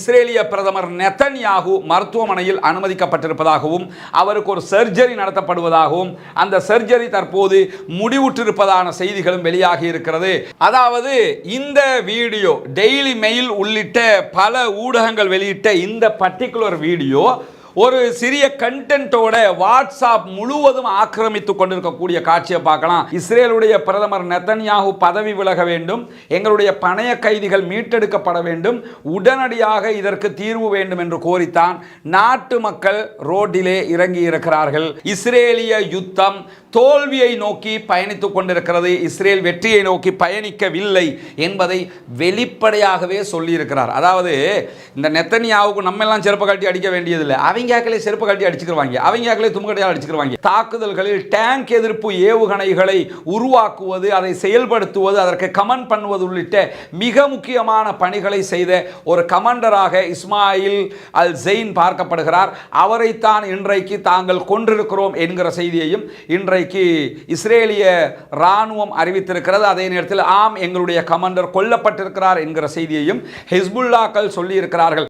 இஸ்ரேலிய பிரதமர் நெதன்யாகு மருத்துவமனையில் அனுமதிக்கப்பட்டிருப்பதாகவும் அவருக்கு ஒரு சர்ஜரி நடத்தப்படுவதாகவும் அந்த சர்ஜரி தற்போது முடிவுற்றிருப்பதான செய்திகளும் வெளியாகி இருக்கிறது. அதாவது இந்த வீடியோ டெய்லி மெயில் உள்ளிட்ட பல ஊடகங்கள் வெளியிட்ட இந்த பர்டிகுலர் வீடியோ ஒரு சிறிய கண்டென்ட்டோட வாட்ஸ்அப் முழுவதும் ஆக்கிரமித்துக் கொண்டிருக்கக்கூடிய காட்சியை பார்க்கலாம். இஸ்ரேலுடைய பிரதமர் நெதன்யாகு பதவி விலக வேண்டும், எங்களுடைய பணைய கைதிகள் மீட்டெடுக்கப்பட வேண்டும், உடனடியாக இதற்கு தீர்வு வேண்டும் என்று கோரித்தான் நாட்டு மக்கள் ரோட்டிலே இறங்கி இருக்கிறார்கள். இஸ்ரேலிய யுத்தம் தோல்வியை நோக்கி பயணித்துக் கொண்டிருக்கிறது, இஸ்ரேல் வெற்றியை நோக்கி பயணிக்கவில்லை என்பதை வெளிப்படையாகவே சொல்லி இருக்கிறார். அதாவது இந்த நெதன்யாவுக்கு நம்ம எல்லாம் செருப்பு கட்டி அடிக்க வேண்டியதில்லை, அவங்க செருப்பு கட்டி அடிச்சுக்கிறாங்க, அவங்க தும்கடையால் அடிச்சுக்கிறாங்க. தாக்குதல்களில் டேங்க் எதிர்ப்பு ஏவுகணைகளை உருவாக்குவது, அதை செயல்படுத்துவது, அதற்கு கமெண்ட் பண்ணுவது உள்ளிட்ட மிக முக்கியமான பணிகளை செய்த ஒரு கமாண்டராக இஸ்மாயில் அல் ஜெயின் பார்க்கப்படுகிறார். அவரைத்தான் இன்றைக்கு தாங்கள் கொன்றிருக்கிறோம் என்கிற செய்தியையும் இன்றைக்கு இஸ்ரேலிய ராணுவம் அறிவித்திருக்கிறது. அதே நேரத்தில் ஆம், எங்களுடைய கமாண்டர் கொல்லப்பட்டிருக்கிறார் என்கிற செய்தியையும் ஹிஸ்புல்லாக்கள் சொல்லி இருக்கிறார்கள்.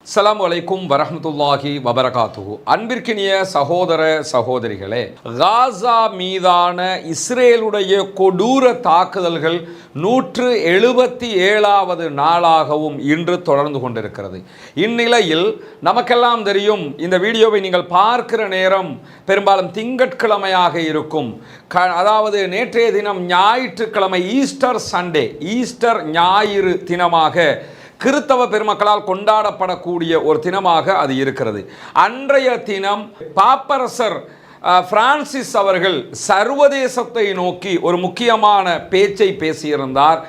அஸ்ஸலாமு அலைக்கும் வரஹ்மத்துல்லாஹி வபரகாத்துஹு. அன்பிற்கினிய சகோதர சகோதரிகளே, காசா மீதான இஸ்ரேலுடைய கொடூர தாக்குதல்கள் 177வது நாளாகவும் இன்று தொடர்ந்து கொண்டிருக்கிறது. இந்நிலையில் நமக்கெல்லாம் தெரியும், இந்த வீடியோவை நீங்கள் பார்க்கிற நேரம் பெரும்பாலும் திங்கட்கிழமையாக இருக்கும். அதாவது நேற்றைய தினம் ஞாயிற்றுக்கிழமை, ஈஸ்டர் சண்டே, ஈஸ்டர் ஞாயிறு தினமாக கிறித்தவ பெருமக்களால் கொண்டாடப்படக்கூடிய ஒரு தினமாக அது இருக்கிறது. அன்றைய தினம் பாப்பரசர் பிரான்சிஸ் அவர்கள் சர்வதேசத்தை நோக்கி ஒரு முக்கியமான பேச்சை பேசியிருந்தார்.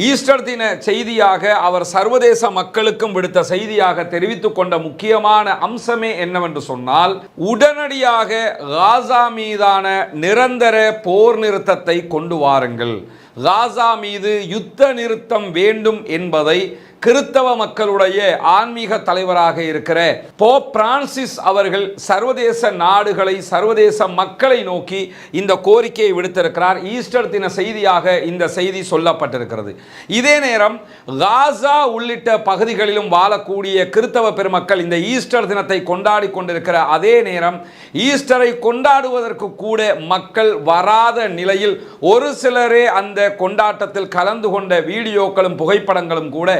ஈஸ்டர் தின செய்தியாக அவர் சர்வதேச மக்களுக்கும் விடுத்த செய்தியாக தெரிவித்துக் கொண்ட முக்கியமான அம்சமே என்னவென்று சொன்னால், உடனடியாக காசா மீதான நிரந்தர போர் நிறுத்தத்தை கொண்டு வாருங்கள், காசா மீது யுத்த நிறுத்தம் வேண்டும் என்பதை கிறித்தவ மக்களுடைய ஆன்மீக தலைவராக இருக்கிற போப் பிரான்சிஸ் அவர்கள் சர்வதேச நாடுகளை, சர்வதேச மக்களை நோக்கி இந்த கோரிக்கையை விடுத்திருக்கிறார். ஈஸ்டர் தின செய்தியாக இந்த செய்தி சொல்லப்பட்டிருக்கிறது. இதே நேரம் காசா உள்ளிட்ட பகுதிகளிலும் வாழக்கூடிய கிறித்தவ பெருமக்கள் இந்த ஈஸ்டர் தினத்தை கொண்டாடி கொண்டிருக்கிற அதே நேரம் ஈஸ்டரை கொண்டாடுவதற்கு கூட மக்கள் வராத நிலையில் ஒரு சிலரே அந்த கொண்டாட்டத்தில் கலந்து கொண்ட வீடியோக்களும் புகைப்படங்களும் கூட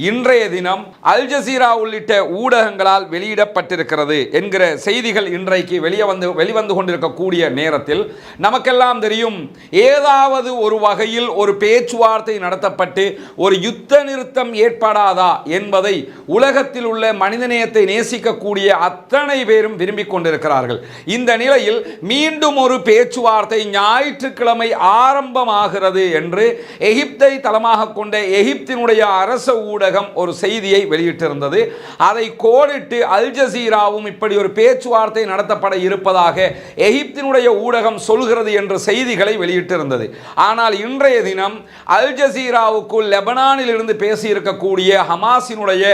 இன்றைய தினம் அல் ஜசீரா உள்ளிட்ட ஊடகங்களால் வெளியிடப்பட்டிருக்கிறது என்கிற செய்திகள் இன்றைக்கு வெளிவந்து கொண்டிருக்கக்கூடிய நேரத்தில் நமக்கெல்லாம் தெரியும், ஏதாவது ஒரு வகையில் ஒரு பேச்சுவார்த்தை நடத்தப்பட்டு ஒரு யுத்த நிறுத்தம் ஏற்படாதா என்பதை உலகத்தில் உள்ள மனிதநேயத்தை நேசிக்கக்கூடிய அத்தனை பேரும் விரும்பிக் கொண்டிருக்கிறார்கள். இந்த நிலையில் மீண்டும் ஒரு பேச்சுவார்த்தை ஞாயிற்றுக்கிழமை ஆரம்பமாகிறது என்று எகிப்தை தளமாக கொண்ட எகிப்தினுடைய அரச ஊடகம் ஒரு செய்தியை வெளியிட்டிருந்தது. அதை கோடிட்டு அல் ஜசீராவும் இப்படி ஒரு பேச்சுவார்த்தை நடத்தப்பட இருப்பதாக எகிப்தினுடைய ஊடகம் சொல்கிறது என்ற செய்திகளை வெளியிட்டிருந்தது. ஆனால் இன்றைய தினம் அல் ஜசீராவுக்குள் லெபனானில் இருந்து பேசியிருக்கக்கூடிய ஹமாஸினுடைய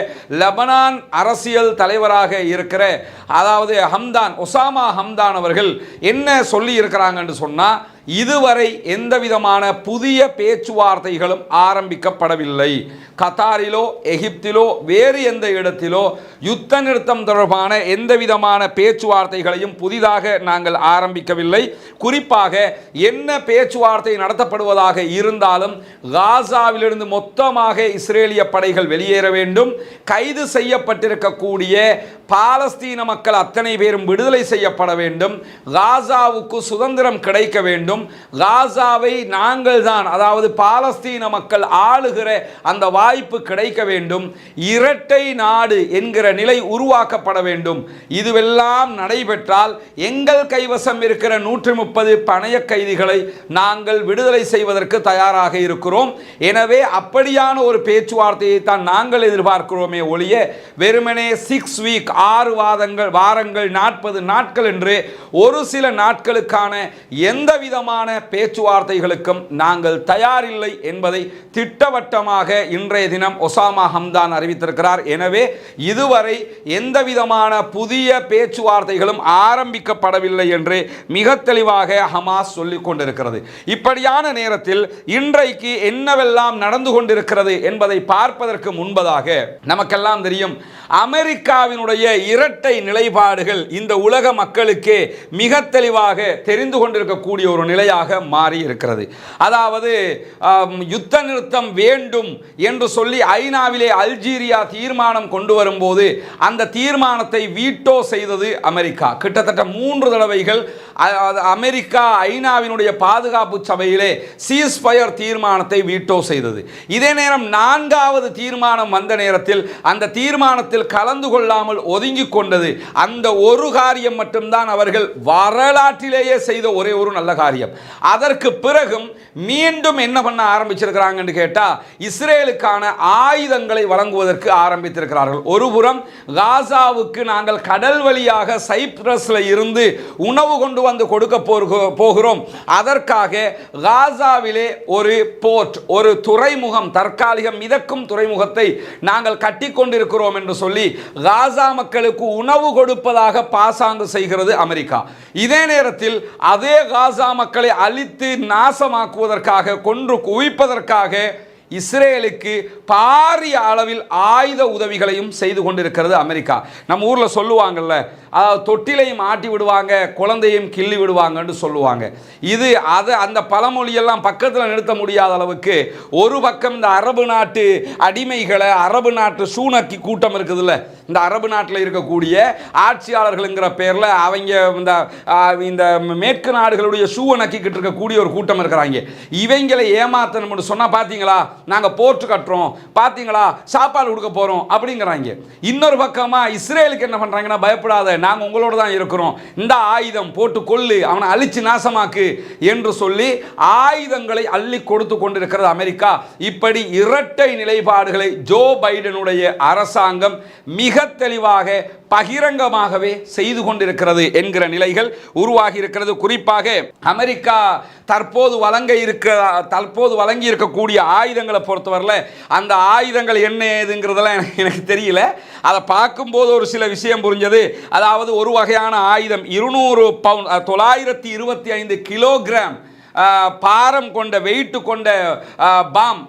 லெபனான் அரசியல் தலைவராக இருக்கிற அதாவது ஒசாமா ஹம்தான் அவர்கள் என்ன சொல்லி இருக்கிறாங்க என்று சொன்னா, இதுவரை எந்த விதமான புதிய பேச்சுவார்த்தைகளும் ஆரம்பிக்கப்படவில்லை. கத்தாரிலோ எகிப்திலோ வேறு எந்த இடத்திலோ யுத்த நிறுத்தம் தொடர்பான எந்த விதமான பேச்சுவார்த்தைகளையும் புதிதாக நாங்கள் ஆரம்பிக்கவில்லை. குறிப்பாக என்ன பேச்சுவார்த்தை நடத்தப்படுவதாக இருந்தாலும் காசாவிலிருந்து மொத்தமாக இஸ்ரேலிய படைகள் வெளியேற வேண்டும், கைது செய்யப்பட்டிருக்கக்கூடிய பாலஸ்தீன மக்கள் அத்தனை பேரும் விடுதலை செய்யப்பட வேண்டும், காசாவுக்கு சுதந்திரம் கிடைக்க வேண்டும், காசாவை நாங்கள் தான், அதாவது பாலஸ்தீன மக்கள் ஆளுகிற அந்த வாய்ப்பு கிடைக்க வேண்டும், இரட்டை நாடு என்கிற நிலை உருவாக்கப்பட வேண்டும். இதுவெல்லாம் நடைபெற்றால் எங்கள் கைவசம் இருக்கிற 130 பணைய கைதிகளை நாங்கள் விடுதலை செய்வதற்கு தயாராக இருக்கிறோம். எனவே அப்படியான ஒரு பேச்சுவார்த்தையை தான் நாங்கள் எதிர்பார்க்கிறோமே ஒழிய வெறுமனே 6 வீக் 6 வாரங்கள் 40 நாட்கள் என்று ஒரு சில நாட்களுக்கான எந்த விதமான பேச்சுவார்த்தைகளுக்கும் நாங்கள் தயாரில்லை என்பதை திட்டவட்டமாக இன்றைய தினம் ஒசாமா ஹம்தான் அறிவித்திருக்கிறார். எனவே இதுவரை எந்த விதமான புதிய பேச்சுவார்த்தைகளும் ஆரம்பிக்கப்படவில்லை என்று மிக தெளிவாக ஹமாஸ் சொல்லிக் கொண்டிருக்கிறது. இப்படியான நேரத்தில் இன்றைக்கு என்னவெல்லாம் நடந்து கொண்டிருக்கிறது என்பதை பார்ப்பதற்கு முன்பதாக நமக்கெல்லாம் தெரியும், அமெரிக்காவினுடைய இரட்டை நிலைப்பாடுகள் இந்த உலக மக்களுக்கே மிக தெளிவாக தெரிந்து கொண்டிருக்கக்கூடிய ஒரு நிலையாக மாறி இருக்கிறது. அதாவது யுத்த நிறுத்தம் வேண்டும் என்று சொல்லி ஐநாவிலே அல்ஜீரியா தீர்மானம் கொண்டு வரும்போது அந்த தீர்மானத்தை வீட்டோ செய்தது அமெரிக்கா. கிட்டத்தட்ட 3 தடவைகள் அமெரிக்கா ஐநாவினுடைய பாதுகாப்பு சபையிலே சீஸ்ஃபயர் தீர்மானத்தை வீட்டோ செய்தது. இதே நேரம் 4வது தீர்மானம் வந்த நேரத்தில் அந்த தீர்மானத்தில் கலந்து கொள்ளாமல் ஒதுங்கிக் கொண்டது. அந்த ஒரு காரியம் மட்டும்தான் அவர்கள் வரலாற்றிலேயே செய்த ஒரே ஒரு நல்ல காரியம். அதற்கு பிறகும் மீண்டும் என்ன பண்ண ஆரம்பிச்சிருக்கிறாங்கன்னு கேட்டா, இஸ்ரேலுக்கான ஆயுதங்களை வழங்குவதற்கு ஆரம்பித்திருக்கிறார்கள். ஒருபுறம் காசாவுக்கு நாங்கள் கடல் வழியாக சைப்ரஸ்ல இருந்து உணவு கொண்டு வந்து கொடுக்க போகிறோம், அதற்காக காசாவிலே ஒரு போர்ட், ஒரு துறைமுகம், தற்காலிக மிதக்கும் துறைமுகத்தை நாங்கள் கட்டி கொண்டிருக்கிறோம் என்று சொல்லி காசா மக்களுக்கு உணவு கொடுப்பதாக பாசாங்கு செய்கிறது அமெரிக்கா. இதே நேரத்தில் அதே காசா மக்களை அழித்து நாசமாக்குவதற்காக, கொன்று குவிப்பதற்காக இஸ்ரேலுக்கு பாரிய அளவில் ஆயுத உதவிகளையும் செய்து கொண்டிருக்கிறது அமெரிக்கா. நம்ம ஊர்ல சொல்லுவாங்கல்ல, தொட்டிலையும் ஆட்டி விடுவாங்க, குழந்தையும் கிள்ளி விடுவாங்கன்னு சொல்லுவாங்க. இது அந்த பழமொழியெல்லாம் பக்கத்தில் நிறுத்த முடியாத அளவுக்கு ஒரு பக்கம் இந்த அரபு நாட்டு அடிமைகளை, அரபு நாட்டு சூனக்கி கூட்டம் இருக்குதுல்ல, இந்த அரபு நாட்டில் இருக்கக்கூடிய ஆட்சியாளர்கள்ங்கிற பேரில் அவங்க இந்த மேற்கு நாடுகளுடைய ஷூவை நக்கிக்கிட்டு இருக்கக்கூடிய ஒரு கூட்டம் இருக்கிறாங்க. இவங்களை ஏமாத்தணும்னு சொன்னால் பார்த்தீங்களா நாங்கள் போர்ட் கட்டுறோம், பார்த்தீங்களா சாப்பாடு கொடுக்க போகிறோம் அப்படிங்கிறாங்க. இன்னொரு பக்கமாக இஸ்ரேலுக்கு என்ன பண்ணுறாங்கன்னா, பயப்படாத நாங்கள் உங்களோட தான் இருக்கிறோம், இந்த ஆயுதம் போட்டு கொள்ளு, அவனை அழிச்சு நாசமாக்கு என்று சொல்லி ஆயுதங்களை அள்ளி கொடுத்து கொண்டிருக்கிறது அமெரிக்கா. இப்படி இரட்டை நிலைப்பாடுகளை ஜோ பைடனுடைய அரசாங்கம் மிக தெளிவாக பகிரங்கமாகவே செய்து கொண்டிருக்கிறது என்கிற நிலைகள் உருவாகி இருக்கிறது. குறிப்பாக அமெரிக்கா தற்போது வழங்கி இருக்கக்கூடிய ஆயுதங்களை பொறுத்தவரையில் அந்த ஆயுதங்கள் என்ன ஏதுங்கிறதெல்லாம் எனக்கு தெரியல. அதை பார்க்கும்போது ஒரு சில விஷயம் புரிஞ்சது. அதாவது ஒரு வகையான ஆயுதம் 200 பவுண்ட் 925 கிலோகிராம் பாரம் கொண்ட வெயிட் கொண்ட பாம்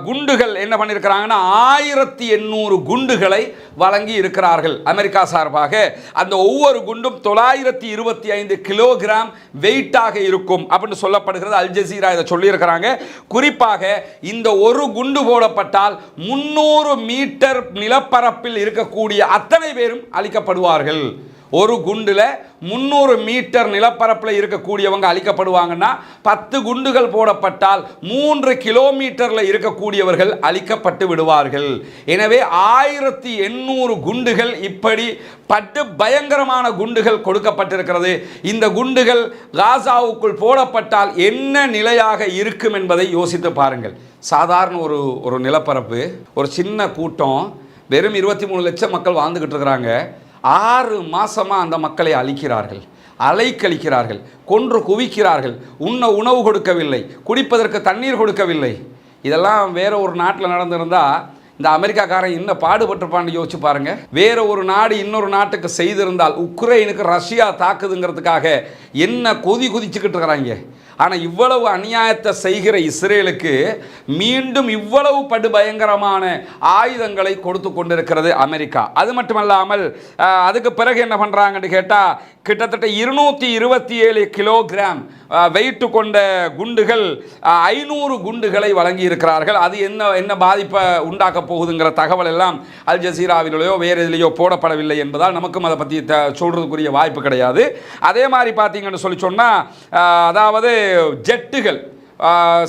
குண்டுகள் என்ன பண்ணியிருக்கிறாங்கன்னா 1800 குண்டுகளை வழங்கி இருக்கிறார்கள் அமெரிக்கா சார்பாக. அந்த ஒவ்வொரு குண்டும் 925 கிலோகிராம் வெயிட்டாக இருக்கும் அப்படின்னு சொல்லப்படுகிறது. அல் ஜசீரா இதை சொல்லியிருக்கிறாங்க. குறிப்பாக இந்த ஒரு குண்டு போடப்பட்டால் 300 மீட்டர் நிலப்பரப்பில் இருக்கக்கூடிய அத்தனை பேரும் அழிக்கப்படுவார்கள். ஒரு குண்டுல 300 மீட்டர் நிலப்பரப்பில் இருக்கக்கூடியவங்க அழிக்கப்படுவாங்கன்னா 10 குண்டுகள் போடப்பட்டால் 3 கிலோமீட்டர்ல இருக்கக்கூடியவர்கள் அழிக்கப்பட்டு விடுவார்கள். எனவே 1800 குண்டுகள் இப்படி பட்டு பயங்கரமான குண்டுகள் கொடுக்கப்பட்டிருக்கிறது. இந்த குண்டுகள் காசாவுக்குள் போடப்பட்டால் என்ன நிலையாக இருக்கும் என்பதை யோசித்து பாருங்கள். சாதாரண ஒரு நிலப்பரப்பு, ஒரு சின்ன கூட்டம், வெறும் 23 லட்சம் மக்கள் வாழ்ந்துகிட்டு இருக்கிறாங்க. 6 மாசமா அந்த மக்களை அழிக்கிறார்கள், அலைக்கழிக்கிறார்கள், கொன்று குவிக்கிறார்கள். உணவு கொடுக்கவில்லை, குடிப்பதற்கு தண்ணீர் கொடுக்கவில்லை. இதெல்லாம் வேற ஒரு நாட்டில் நடந்திருந்தால் இந்த அமெரிக்காக்காரன் என்ன பாடுபட்டிருப்பான்னு யோசிச்சு பாருங்க. வேற ஒரு நாடு இன்னொரு நாட்டுக்கு செய்திருந்தால், உக்ரைனுக்கு ரஷ்யா தாக்குதுங்கிறதுக்காக என்ன கொதிச்சுக்கிட்டு இருக்கிறாங்க. ஆனால் இவ்வளவு அநியாயத்தை செய்கிற இஸ்ரேலுக்கு மீண்டும் இவ்வளவு படுபயங்கரமான ஆயுதங்களை கொடுத்து கொண்டிருக்கிறது அமெரிக்கா. அது மட்டுமல்லாமல் அதுக்கு பிறகு என்ன பண்ணுறாங்கன்னு கேட்டால், கிட்டத்தட்ட 227 கிலோகிராம் வெயிட்டு கொண்ட குண்டுகள் 500 குண்டுகளை வழங்கி இருக்கிறார்கள். அது என்ன பாதிப்பை உண்டாக்க போகுதுங்கிற தகவல் எல்லாம் அல் ஜசீராவிலேயோ வேறு எதிலேயோ போடப்படவில்லை என்பதால் நமக்கும் அதை பற்றி சொல்கிறதுக்குரிய வாய்ப்பு கிடையாது. அதே மாதிரி பார்த்தீங்கன்னு சொன்னால், அதாவது ஜெட்டுகள்,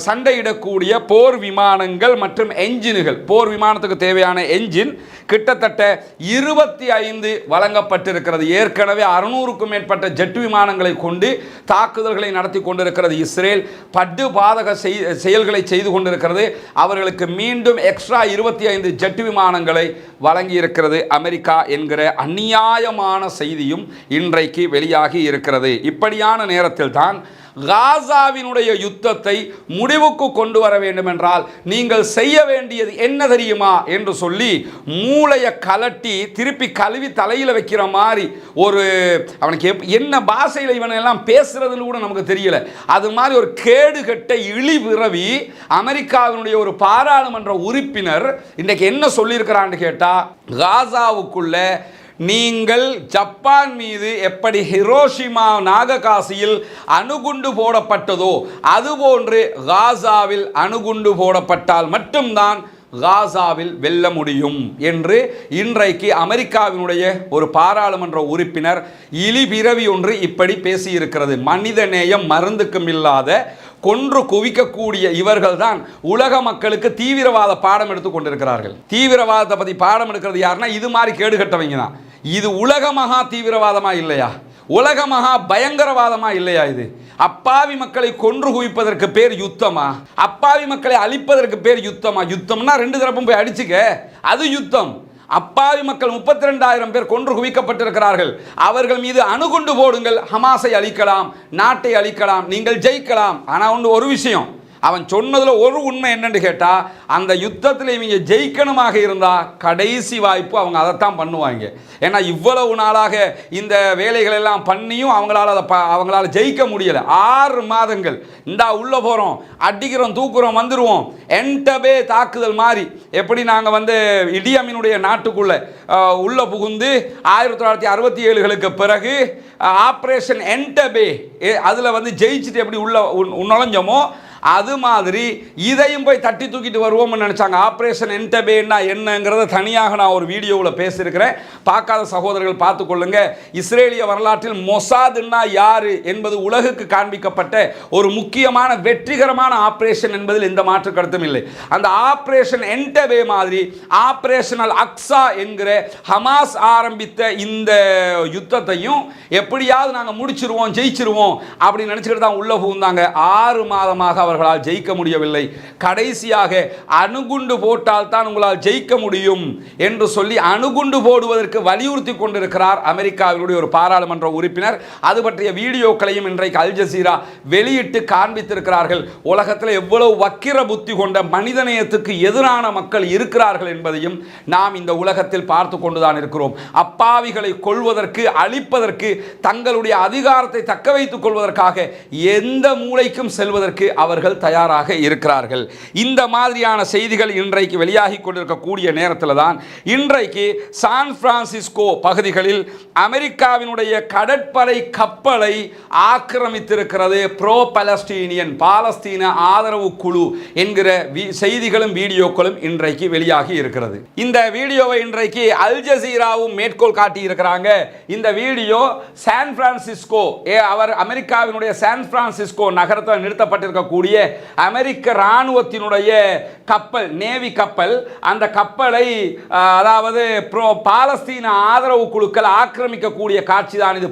சண்டையிடக்கூடிய போர் விமானங்கள் மற்றும் என்ஜின்கள், போர் விமானத்துக்கு தேவையான என்ஜின் கிட்டத்தட்ட 25 வழங்கப்பட்டிருக்கிறது. ஏற்கனவே 600க்கும் மேற்பட்ட ஜெட் விமானங்களை கொண்டு தாக்குதல்களை நடத்தி கொண்டிருக்கிறது இஸ்ரேல். படுபாதக செயல்களை செய்து கொண்டிருக்கிறது. அவர்களுக்கு மீண்டும் எக்ஸ்ட்ரா 25 ஜெட் விமானங்களை வழங்கியிருக்கிறது அமெரிக்கா என்கிற அநியாயமான செய்தியும் இன்றைக்கு வெளியாகி இருக்கிறது. இப்படியான நேரத்தில் தான் காசாவினுடைய யுத்தத்தை முடிவுக்கு கொண்டு வர வேண்டும் என்றால் நீங்கள் செய்ய வேண்டியது என்ன தெரியுமா என்று சொல்லி மூளையை கலட்டி திருப்பி கழுவி தலையில் வைக்கிற மாதிரி ஒரு, அவனுக்கு என்ன பாஷையில் இவனெல்லாம் பேசுறதுன்னு கூட நமக்கு தெரியல, அது மாதிரி ஒரு கேடுகட்ட இழிபிறவி அமெரிக்காவினுடைய ஒரு பாராளுமன்ற உறுப்பினர் இன்றைக்கு என்ன சொல்லியிருக்கிறான்னு கேட்டால், காசாவுக்குள்ள நீங்கள் ஜப்பான் மீது எப்படி ஹிரோஷிமா நாககாசியில் அணுகுண்டு போடப்பட்டதோ அதுபோன்று காசாவில் அணுகுண்டு போடப்பட்டால் மட்டும்தான் காசாவில் வெல்ல முடியும் என்று இன்றைக்கு அமெரிக்காவினுடைய ஒரு பாராளுமன்ற உறுப்பினர் இழிபிறவி ஒன்று இப்படி பேசியிருக்கிறது. மனிதநேயம் மருந்துக்கும் இல்லாத கொன்று குவிக்கக்கூடிய இவர்கள் தான் உலக மக்களுக்கு தீவிரவாத பாடம் எடுத்து கொண்டிருக்கிறார்கள். தீவிரவாதத்தை பற்றி பாடம் எடுக்கிறது யாருன்னா இது மாதிரி கேடுகட்டவங்க தான். இது உலக மகா தீவிரவாதமா இல்லையா? உலக மகா பயங்கரவாதமா இல்லையா? இது அப்பாவி மக்களை கொன்று குவிப்பதற்கு பேர் யுத்தமா? அப்பாவி மக்களை அழிப்பதற்கு பேர் யுத்தமா? யுத்தம்னா 2 தரப்பும் போய் அடிச்சுக்க, அது யுத்தம். அப்பாவி மக்கள் 32,000 பேர் கொன்று குவிக்கப்பட்டிருக்கிறார்கள். அவர்கள் மீது அணுகுண்டு போடுங்கள், ஹமாஸை அழிக்கலாம், நாட்டை அழிக்கலாம், நீங்கள் ஜெயிக்கலாம். ஆனால் ஒரு விஷயம், அவன் சொன்னதில் ஒரு உண்மை என்னன்னு கேட்டால், அந்த யுத்தத்தில் இவங்க ஜெயிக்கணுமாக இருந்தால் கடைசி வாய்ப்பு அவங்க அதைத்தான் பண்ணுவாங்க. ஏன்னா இவ்வளவு நாளாக இந்த வேலைகள் எல்லாம் பண்ணியும் அவங்களால ஜெயிக்க முடியலை. 6 மாதங்கள் இந்தா உள்ளே போகிறோம், அடிக்கிறோம், தூக்குறோம், வந்துடுவோம். என்டபே தாக்குதல் மாதிரி எப்படி நாங்கள் இடியமினுடைய நாட்டுக்குள்ளே உள்ளே புகுந்து 1967களுக்கு பிறகு ஆப்ரேஷன் என்டபே அதில் ஜெயிச்சுட்டு எப்படி உள்ள நுழைஞ்சோமோ அது மாதிரி இதையும் போய் தட்டி தூக்கிட்டு வருவோம்னு நினச்சாங்க. ஆப்ரேஷன் என்டபேன்னா என்னங்கிறத தனியாக நான் ஒரு வீடியோவில் பேசியிருக்கிறேன், பார்க்காத சகோதரர்கள் பார்த்துக்கொள்ளுங்க. இஸ்ரேலிய வரலாற்றில் மொசாதுன்னா யார் என்பது உலகுக்கு காண்பிக்கப்பட்ட ஒரு முக்கியமான வெற்றிகரமான ஆப்ரேஷன் என்பதில் எந்த மாற்று கருத்தும் இல்லை. அந்த ஆப்ரேஷன் என்டபே மாதிரி ஆப்ரேஷனல் அக்ஸா என்கிற ஹமாஸ் ஆரம்பித்த இந்த யுத்தத்தையும் எப்படியாவது நாங்கள் முடிச்சிருவோம், ஜெயிச்சிருவோம் அப்படின்னு நினச்சிக்கிட்டு தான் உள்ளே புகுந்தாங்க. 6 மாதமாக அவர்களால் ஜெயிக்க முடியவில்லை. கடைசியாக அணுகுண்டு போட்டால் தான் உங்களால் ஜெயிக்க முடியும் என்று சொல்லி அணுகுண்டு போடுவதற்கு வலியுறுத்தி கொண்டிருக்கிறார் அமெரிக்காவினுடைய ஒரு பாராளுமன்ற உறுப்பினர். அது பற்றிய வீடியோக்களையும் இன்றைக்கு அல் ஜசீரா வெளியிட்டு காண்பித்திருக்கிறார்கள். உலகத்தில் எவ்வளவு வக்கிர புத்தி கொண்ட மனிதநேயத்துக்கு எதிரான மக்கள் இருக்கிறார்கள் என்பதையும் நாம் இந்த உலகத்தில் பார்த்து கொண்டுதான் இருக்கிறோம். அப்பாவிகளை கொள்வதற்கு, அழிப்பதற்கு, தங்களுடைய அதிகாரத்தை தக்க வைத்துக் கொள்வதற்காக எந்த மூளைக்கும் செல்வதற்கு அவர்கள் தயாராக இருக்கிறார்கள். இந்த மாதிரியான செய்திகள் இன்றைக்கு வெளியாகி கொண்டிருக்கக்கூடிய நேரத்தில் தான் இன்றைக்கு சான் பிரான்சிஸ்கோ பகுதிகளில் அமெரிக்காவினுடைய கடற்படை கப்பலை ஆக்கிரமித்திருக்கிறது ப்ரோ பாலஸ்தீனியன், பாலஸ்தீன ஆதரவு குழு என்கிற செய்திகளும் வீடியோக்களும் இன்றைக்கு வெளியாகி இருக்கிறது. இந்த வீடியோவை இன்றைக்கு அல் ஜசீராவும் மேற்கோள் காட்டி இருக்கிறாங்க. இந்த வீடியோ சான் பிரான்சிஸ்கோ, அமெரிக்காவினுடைய சான் பிரான்சிஸ்கோ நகரத்தில் நிறுத்தப்பட்டிருக்கக்கூடிய அமெரிக்க ராணுவத்தினுடைய கப்பல், நேவி கப்பல், அந்த கப்பலை அதாவது பாலஸ்தீன ஆதரவு குழுக்கள் ஆக்கிரமிக்கக்கூடிய காட்சி தான் இது.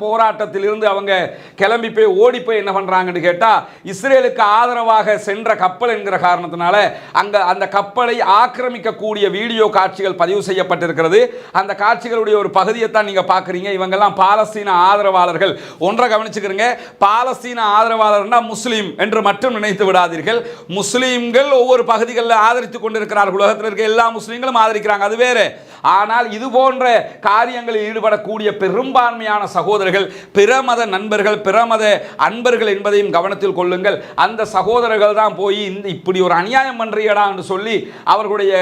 போராட்டத்தில் இருந்து அவங்க கிளம்பி போய் ஓடி போய் என்ன பண்றாங்கன்னு கேட்டா, இஸ்ரேலுக்கு ஆதரவாக சென்ற கப்பல் என்கிற காரணத்தினால அங்க அந்த கப்பலை ஆக்கிரமிக்கக்கூடிய வீடியோ காட்சிகள் பதிவு செய்யப்பட்டிருக்கிறது. அந்த காட்சிகளுடைய ஒரு பகுதியை தான் நீங்க பாக்குறீங்க. இவங்கெல்லாம் பாலஸ்தீன ஆதரவாளர்கள். ஒன்றை கவனிச்சுக்கிறீங்க, பாலஸ்தீன ஆதரவாளர்னா முஸ்லீம் என்று மட்டும் நினைத்து விடாதீர்கள். முஸ்லீம்கள் ஒவ்வொரு பகுதிகளில் ஆதரித்துக் கொண்டிருக்கிறார்கள். உலகத்தில் இருக்க எல்லா முஸ்லீம்களும் ஆதரிக்கிறாங்க, அது வேறு. ஆனால் இது போன்ற காரியங்களில் ஈடுபடக்கூடிய பெரும்பான்மையான சகோதரர்கள் பிரமத நண்பர்கள், பிரமத அன்பர்கள் என்பதையும் கவனத்தில் கொள்ளுங்கள். அந்த சகோதரர்கள் தான் போய் இப்படி ஒரு அநியாயம் பண்றியடா என்று சொல்லி அவர்களுடைய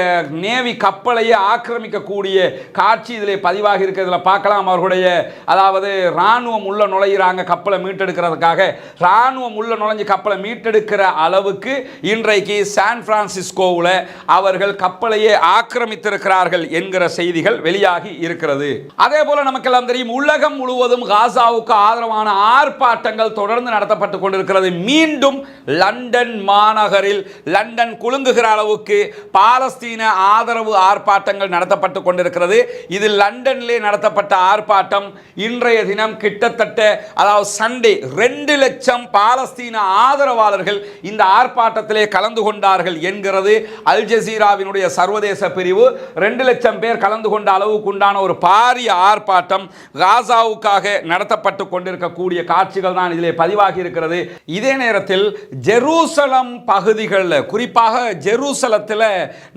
நேவி கப்பலையே ஆக்கிரமிக்கக்கூடிய காட்சி இதில் பதிவாகி இருக்கிறதுல பார்க்கலாம். அவர்களுடைய அதாவது ராணுவம் உள்ள நுழையிறாங்க கப்பலை மீட்டெடுக்கிறதுக்காக. ராணுவம் உள்ள நுழைஞ்சு கப்பலை மீட்டெடுக்கிற அளவுக்கு இன்றைக்கு சான் பிரான்சிஸ்கோவில் அவர்கள் கப்பலையே ஆக்கிரமித்திருக்கிறார்கள் என்கிற செய்திகள் வெளியாகி இருக்கிறது. அதே போல நமக்கெல்லாம் தெரியும், உலகம் முழுவதும் காசாவுக்கு ஆதரவான ஆர்ப்பாட்டங்கள் தொடர்ந்து நடத்தப்பட்டுக் கொண்டிருக்கிறது. மீண்டும் லண்டன் மாநகரில் லண்டன் குலுங்குகிற அளவுக்கு பாலஸ்தீன ஆதரவு ஆர்ப்பாட்டங்கள் நடத்தப்பட்டுக் கொண்டிருக்கிறது. இது லண்டனிலே நடத்தப்பட்ட ஆர்ப்பாட்டம். இன்றைய தினம் கிட்டத்தட்ட, அதாவது சண்டே, 2 லட்சம் பாலஸ்தீன ஆதரவாளர்கள் இந்த ஆர்ப்பாட்டத்திலே கலந்து கொண்டார்கள் என்கிறது அல் ஜசீராவினுடைய சர்வதேச பிரிவு. 2 லட்சம் பேர் கலந்து கொண்ட அளவுக்கு உண்டான ஒரு பாரிய ஆர்ப்பாட்டம் காசாவுக்காக நடத்தப்பட்டு கொண்டிருக்கக்கூடிய காட்சிகள் தான் இதிலே பதிவாகி இருக்கிறது. இதே நேரத்தில் ஜெருசலம் பகுதிகளில், குறிப்பாக ஜெருசலத்தில்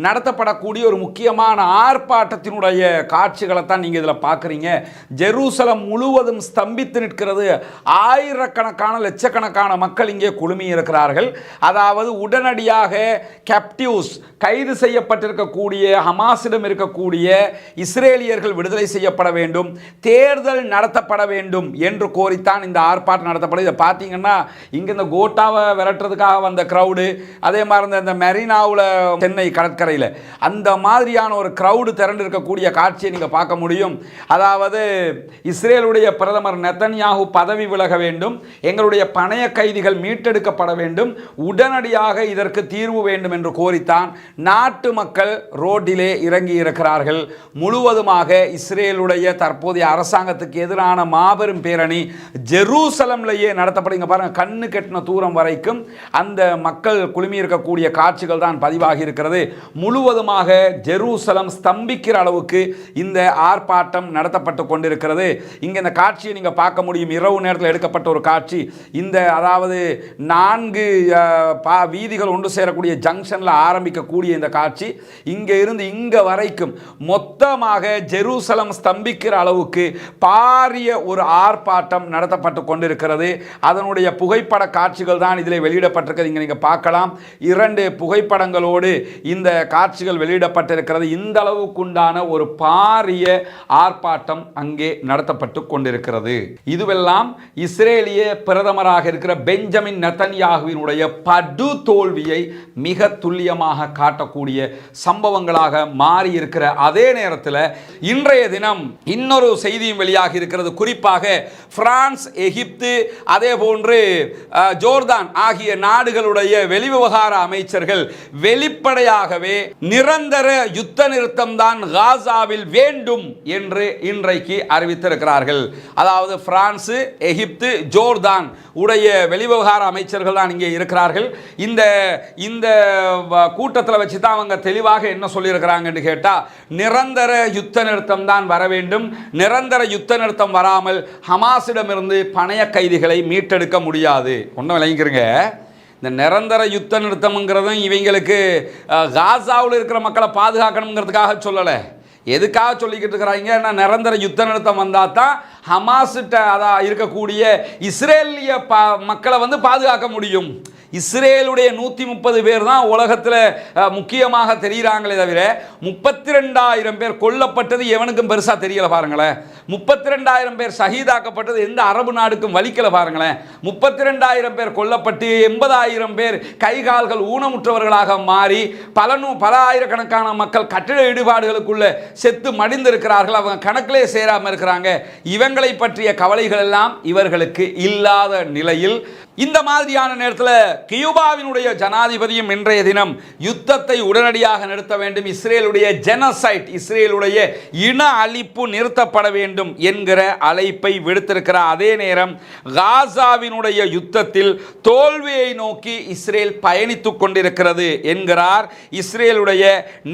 நடத்தப்படக்கூடிய ஒரு முக்கியமான ஆர்ப்பாட்டத்தினுடைய காட்சிகளை தான் நீங்கள் இதில் பார்க்குறீங்க. ஜெருசலம் முழுவதும் ஸ்தம்பித்து நிற்கிறது. ஆயிரக்கணக்கான லட்சக்கணக்கான மக்கள் இங்கே குழுமி இருக்கிறார்கள். அதாவது உடனடியாக கேப்டிவ்ஸ், கைது செய்யப்பட்டிருக்கக்கூடிய ஹமாஸிடம் இருக்கக்கூடிய இஸ்ரேலியர்கள் விடுதலை செய்யப்பட வேண்டும், தேர்தல் நடத்தப்பட வேண்டும் என்று கோரித்தான் இந்த ஆர்ப்பாட்டம் நடத்தப்படும். இதை பார்த்தீங்கன்னா இங்கே இந்த கோட்டாவை விரட்டுறதுக்காக வந்த கிரௌடு, அதே மாதிரி இந்த மெரினாவில், சென்னை கடற்கரையில் அந்த மாதிரியான ஒரு கிரௌடு திரண்டு இருக்கக்கூடிய காட்சியை நீங்கள் பார்க்க முடியும். அதாவது இஸ்ரேலுடைய பிரதமர் நெத்தன்யாகு பதவி விலக வேண்டும், எங்களுடைய பணைய கைதிகள் மீட்டெடுக்கப்பட வேண்டும், உடனடியாக இதற்கு தீர்வு வேண்டும் என்று கோரித்தான் நாட்டு மக்கள் ரோட்டிலே இறங்கி இருக்கிறார்கள். முழுவதுமாக இஸ்ரேலுடைய தற்போதைய அரசாங்கத்துக்கு எதிரான மாபெரும் பேரணி ஜெருசலம்லேயே நடத்தப்படுங்க. பாருங்க, கண்ணு கெட்டின தூரம் வரைக்கும் அந்த மக்கள் குழுமி இருக்கக்கூடிய காட்சிகள் தான் பதிவாகி இருக்கிறது. முழுவதுமாக ஜெருசலம் ஸ்தம்பிக்கிற அளவுக்கு இந்த ஆர்ப்பாட்டம் நடத்தப்பட்டு கொண்டிருக்கிறது. இங்கே இந்த காட்சியை நீங்கள் பார்க்க முடியும். இரவு நேரத்தில் எடுக்கப்பட்ட ஒரு காட்சி. இந்த, அதாவது 4 வீதிகள் ஒன்று சேரக்கூடிய ஜங்ஷனில் ஆரம்பிக்கக்கூடிய இந்த காட்சி இங்கே இருந்து இங்கே வரைக்கும் மொத்தமாக ஜெருசலம் ஸ்தம்பிக்கிற அளவுக்கு பாரிய ஒரு ஆர்ப்பாட்டம் நடத்தப்பட்டு கொண்டிருக்கிறது. அதனுடைய புகைப்பட காட்சிகள் தான் இதில் வெளியிடப்பட்டிருக்கிறது. இங்கே நீங்கள் பார்க்கலாம். 2 புகைப்படங்களோடு இந்த காட்சிகள் வெளியிடப்பட்டிருக்கிறது. இந்த அளவுக்குண்டான ஒரு பாரிய ஆர்ப்பாட்டம் அங்கே நடத்தப்பட்டு கொண்டிருக்கிறது. இதுவெல்லாம் இஸ்ரேலிய பிரதமராக இருக்கிற பெஞ்சமின் நெத்தன்யாகுவினுடைய படு தோல்வியை மிக துல்லியமாக காட்டக்கூடிய சம்பவங்களாக மாறி இருக்கிற அதே நேரத்தில் இன்றைய தினம் இன்னொரு செய்தியும் வெளியாகி இருக்கிறது. குறிப்பாக பிரான்ஸ், எகிப்து, அதே போன்று ஜோர்தான் ஆகிய நாடுகளுடைய வெளிவிவகார அமைச்சர்கள் வெளிப்படையாகவே நிரந்தர யுத்த நிறுத்தம் தான் காசாவில் வேண்டும் என்று இன்றைக்கு அறிவித்திருக்கிறார்கள். அதாவது பிரான்ஸ், எகிப்து, ஜோர்தான் உடைய வெளிவிவகார அமைச்சர்கள் தான் இங்கே இருக்கிறார்கள். இந்த கூட்டத்தில் வச்சு தான் அவங்க தெளிவாக என்ன சொல்லியிருக்கிறாங்கன்னு கேட்டால், நிரந்தர யுத்த நிறுத்தம் தான் வர வேண்டும், நிரந்தர யுத்த நிறுத்தம் வராமல் ஹமாஸிடமிருந்து பணைய கைதிகளை மீட்டெடுக்க முடியாது. ஒன்றும் விளங்கிக்கிறங்க, இந்த நிரந்தர யுத்த நிறுத்தம்ங்கிறதும் இவங்களுக்கு காசாவில் இருக்கிற மக்களை பாதுகாக்கணுங்கிறதுக்காக சொல்லலை. எதுக்காக சொல்லிக்கிட்டு இருக்கிறாங்க? நிரந்தர யுத்த நிறுத்தம் வந்தால் தான் ஹமாஸ்கிட்ட அதான் இருக்கக்கூடிய இஸ்ரேலிய மக்களை பாதுகாக்க முடியும். இஸ்ரேலுடைய 130 பேர் தான் உலகத்தில் முக்கியமாக தெரிகிறாங்களே தவிர 32,000 பேர் கொல்லப்பட்டது எவனுக்கும் பெருசாக தெரியலை. பாருங்களேன், 32,000 பேர் ஷஹீதாக்கப்பட்டது எந்த அரபு நாடுக்கும் வலிக்கலை. பாருங்களேன், 32,000 பேர் கொல்லப்பட்டு 80,000 பேர் கைகால்கள் ஊனமுற்றவர்களாக மாறி பல ஆயிரக்கணக்கான மக்கள் கட்டிட இடிபாடுகளுக்குள்ள செத்து மடிந்திருக்கிறார்கள். அவங்க கணக்கிலே சேராமல் இருக்கிறாங்க. இவங்களை பற்றிய கவலைகள் எல்லாம் இவர்களுக்கு இல்லாத நிலையில் இந்த மாதிரியான நேரத்தில் கியூபாவினுடைய ஜனாதிபதியும் இன்றைய தினம் யுத்தத்தை உடனடியாக நிறுத்த வேண்டும், இஸ்ரேலுடைய ஜெனோசைட், இஸ்ரேலுடைய இன அழிப்பு நிறுத்தப்பட வேண்டும் என்கிற அழைப்பை விடுத்திருக்கிறார். அதே நேரம் காசாவினுடைய யுத்தத்தில் தோல்வியை நோக்கி இஸ்ரேல் பயணித்துக் கொண்டிருக்கிறது என்கிறார் இஸ்ரேலுடைய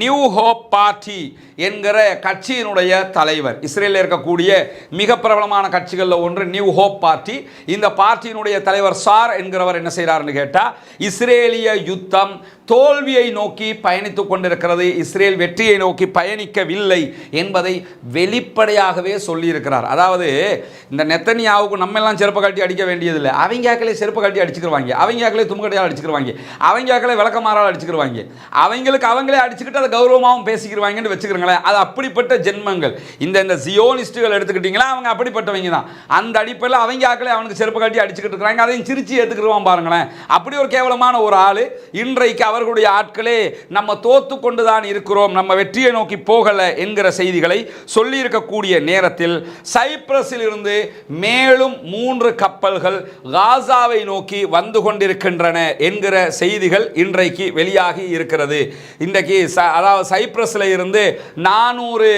நியூ ஹோப் பார்ட்டி என்கிற கட்சியினுடைய தலைவர். இஸ்ரேலில் இருக்கக்கூடிய மிக பிரபலமான கட்சிகளில் ஒன்று நியூ ஹோப் பார்ட்டி. இந்த பார்ட்டியினுடைய தலைவர் என்கிறவர் என்ன செய்கிறார்னு கேட்டால், இஸ்ரேலிய யுத்தம் தோல்வியை நோக்கி பயணித்துக் கொண்டிருக்கிறது, இஸ்ரேல் வெற்றியை நோக்கி பயணிக்கவில்லை என்பதை வெளிப்படையாகவே சொல்லியிருக்கிறார். அதாவது இந்த நெத்தனியாவுக்கு நம்ம எல்லாம் செருப்பு கட்டி அடிக்க வேண்டியதில்லை, அவங்களே செருப்பு கட்டி அடிச்சுக்கிடுவாங்க, அவங்களே தும்புக்கட்டியால் அடிச்சுக்கிடுவாங்க, அவங்களே விளக்கமாறால் அடிச்சுக்கிடுவாங்க, அவங்களுக்கு அவங்களே அடிச்சுக்கிட்டு அதை கௌரவமாகவும் பேசிக்கிடுவாங்கன்னு வச்சுக்கிறோங்களேன். அது அப்படிப்பட்ட ஜென்மங்கள். இந்த ஜியோனிஸ்டுகள் எடுத்துக்கிட்டீங்களா, அவங்க அப்படிப்பட்டவங்க தான். அந்த அடிப்படையில் அவங்களே அவனுக்கு செருப்பு கட்டி அடிச்சுக்கிட்டு இருக்கிறாங்க, அதையும் சிரிச்சு ஏற்றுக்கிடுவான். பாருங்களேன், அப்படி ஒரு கேவலமான ஒரு ஆள் இன்றைக்கு அவர்களுடைய ஆட்களே நம்ம தோத்து கொண்டுதான் இருக்கிறோம், நம்ம வெற்றியை நோக்கி போகலை என்கிற செய்திகளை சொல்லியிருக்கக்கூடிய நேரத்தில் சைப்ரஸில் இருந்து மேலும் 3 கப்பல்கள் காசாவை நோக்கி வந்து கொண்டிருக்கின்றன என்கிற செய்திகள் இன்றைக்கு வெளியாகி இருக்கிறது. இன்றைக்கு அதாவது சைப்ரஸில் இருந்து 400